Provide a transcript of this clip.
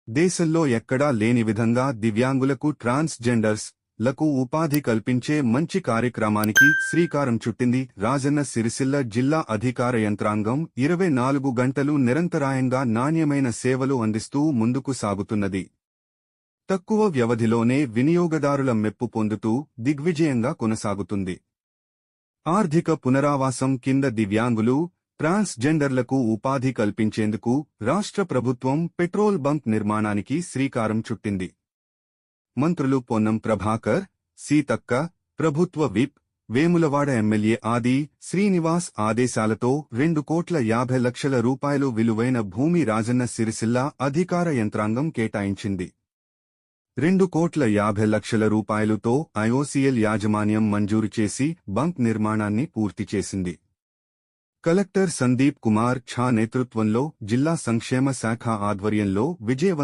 దేశంలో ఎక్కడా లేని విధంగా దివ్యాంగులకు ట్రాన్స్జెండర్స్ లకు ఉపాధి కల్పించే మంచి కార్యక్రమానికి శ్రీకారం చుట్టింది రాజన్న సిరిసిల్ల జిల్లా అధికార యంత్రాంగం. 24 గంటలు నిరంతరాయంగా నాణ్యమైన సేవలు అందిస్తూ ముందుకు సాగుతున్నది. తక్కువ వ్యవధిలోనే వినియోగదారుల మెప్పు పొందుతూ దిగ్విజయంగా కొనసాగుతుంది. ఆర్థిక పునరావాసం కింద దివ్యాంగులు, ట్రాన్స్జెండర్లకు ఉపాధి కల్పించేందుకు రాష్ట్ర ప్రభుత్వం పెట్రోల్ బంక్ నిర్మాణానికి శ్రీకారం చుట్టింది. మంత్రులు పొన్నం ప్రభాకర్, సీతక్క, ప్రభుత్వ విప్, వేములవాడ ఎమ్మెల్యే ఆది శ్రీనివాస్ ఆదేశాలతో 2,50 లక్షల రూపాయలు విలువైన భూమి రాజన్న సిరిసిల్ల అధికార యంత్రాంగం కేటాయించింది. 2,50 లక్షల రూపాయలుతో ఐఓసీఎల్ యాజమాన్యం మంజూరు చేసి బంక్ నిర్మాణాన్ని పూర్తి చేసింది. కలెక్టర్ సందీప్ కుమార్ ఝా నేతృత్వంలో జిల్లా సంక్షేమ శాఖ ఆధ్వర్యంలో విజయవంతంగా